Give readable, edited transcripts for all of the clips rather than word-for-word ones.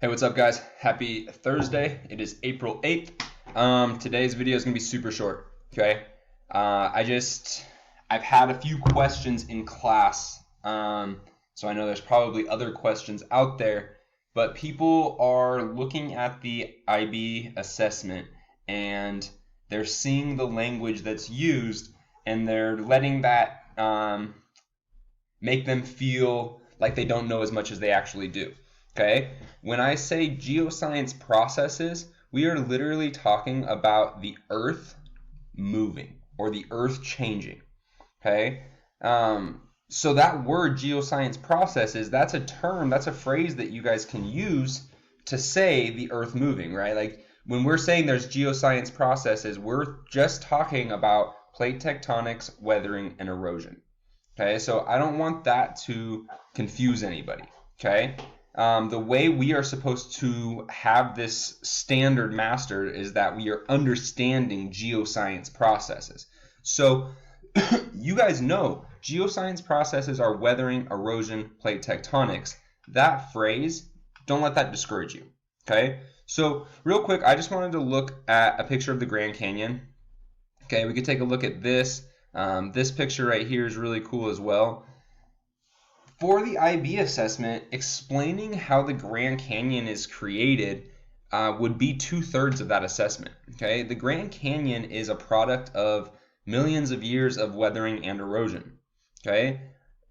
Hey, what's up, guys? Happy Thursday. It is April 8th. Today's video is going to be super short, okay? I've had a few questions in class, so I know there's probably other questions out there, but people are looking at the IB assessment and they're seeing the language that's used and they're letting that make them feel like they don't know as much as they actually do. Okay? When I say geoscience processes, we are literally talking about the earth moving or the earth changing. Okay? So that word geoscience processes, that's a term, that's a phrase that you guys can use to say the earth moving, right? Like when we're saying there's geoscience processes, we're just talking about plate tectonics, weathering, and erosion. Okay, so I don't want that to confuse anybody. Okay, the way we are supposed to have this standard mastered is that we are understanding geoscience processes. So you guys know geoscience processes are weathering, erosion, plate tectonics. That phrase, don't let that discourage you. Okay, so real quick, I just wanted to look at a picture of the Grand Canyon. Okay, we could take a look at this. This picture right here is really cool as well. For the IB assessment, explaining how the Grand Canyon is created would be 2/3 of that assessment. Okay, the Grand Canyon is a product of millions of years of weathering and erosion. Okay,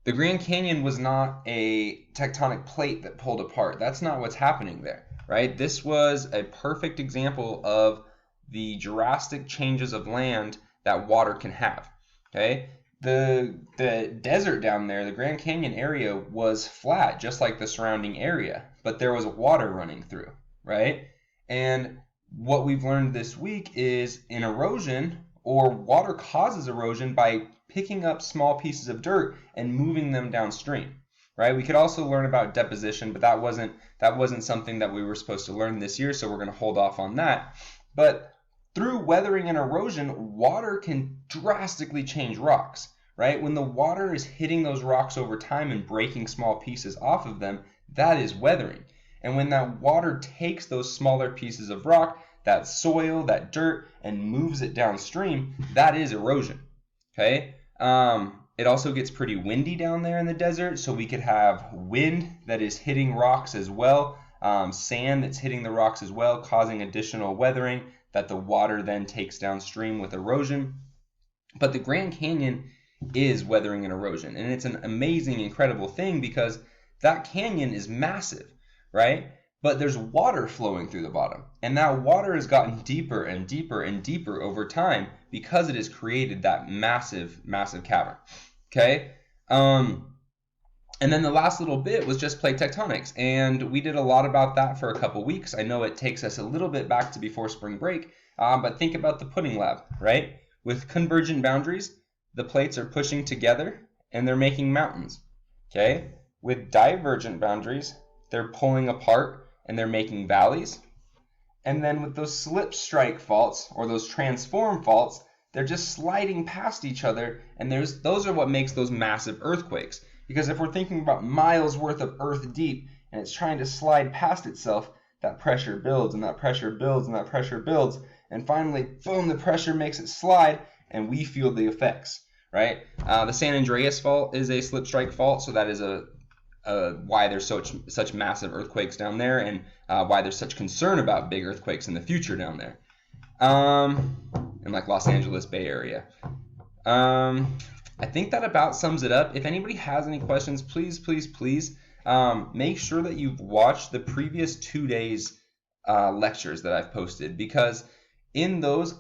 the Grand Canyon was not a tectonic plate that pulled apart. That's not what's happening there, right? This was a perfect example of the drastic changes of land that water can have. Okay, the desert down there, the Grand Canyon area was flat, just like the surrounding area, but there was water running through, right? And what we've learned this week is in erosion, or water causes erosion by picking up small pieces of dirt and moving them downstream, right? We could also learn about deposition, but that wasn't something that we were supposed to learn this year, so we're going to hold off on that. But through weathering and erosion, water can drastically change rocks, right? When the water is hitting those rocks over time and breaking small pieces off of them, that is weathering. And when that water takes those smaller pieces of rock, that soil, that dirt, and moves it downstream, that is erosion, okay? It also gets pretty windy down there in the desert, so we could have wind that is hitting rocks as well, sand that's hitting the rocks as well, causing additional weathering that the water then takes downstream with erosion. But the Grand Canyon is weathering and erosion, and it's an amazing, incredible thing because that canyon is massive, right? But there's water flowing through the bottom, and that water has gotten deeper and deeper and deeper over time because it has created that massive, massive cavern. Okay? And then the last little bit was just plate tectonics, and we did a lot about that for a couple weeks. I know it takes us a little bit back to before spring break, but think about the pudding lab, right? With convergent boundaries, the plates are pushing together and they're making mountains, okay? With divergent boundaries, they're pulling apart and they're making valleys. And then with those slip strike faults or those transform faults, they're just sliding past each other, and those are what makes those massive earthquakes. Because if we're thinking about miles worth of earth deep and it's trying to slide past itself, that pressure builds and that pressure builds and that pressure builds, and finally, boom, the pressure makes it slide and we feel the effects, right? The San Andreas fault is a slip strike fault, so that is why there's such massive earthquakes down there, and why there's such concern about big earthquakes in the future down there. In like Los Angeles Bay Area. I think that about sums it up. If anybody has any questions, please make sure that you've watched the previous 2 days lectures that I've posted, because in those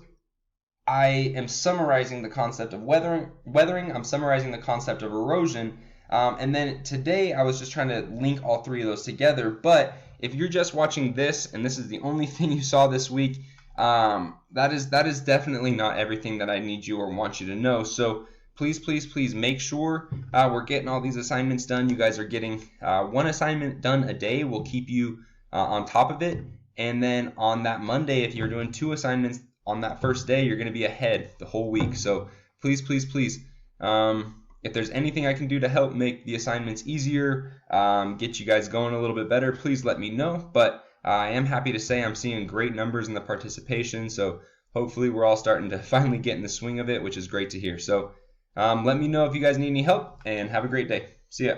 I am summarizing the concept of weathering, I'm summarizing the concept of erosion, and then today I was just trying to link all three of those together. But if you're just watching this and this is the only thing you saw this week, that is definitely not everything that I need you or want you to know. So please make sure we're getting all these assignments done. You guys are getting one assignment done a day. We'll keep you on top of it. And then on that Monday, if you're doing 2 assignments on that first day, you're going to be ahead the whole week. So please if there's anything I can do to help make the assignments easier, get you guys going a little bit better, please let me know. But I am happy to say I'm seeing great numbers in the participation, so hopefully we're all starting to finally get in the swing of it, which is great to hear. So let me know if you guys need any help, and have a great day. See ya.